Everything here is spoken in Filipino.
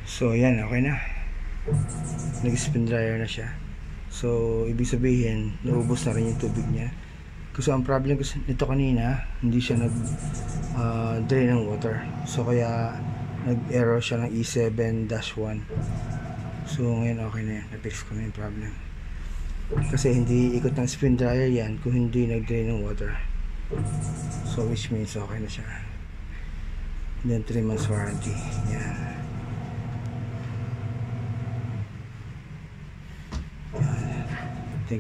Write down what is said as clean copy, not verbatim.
So yan, okay na. Nag-spin dryer na siya. So ibig sabihin naubos na rin yung tubig niya. Kasi ang problem nito kanina, hindi siya nag drain ng water. So kaya nag-error siya ng E7-1. So ngayon okay na yan, na-fix ko na yung problem. Kasi hindi ikot ng spin dryer yan kung hindi nag-drain ng water. So which means okay na siya. Then 3 months warranty. Yan.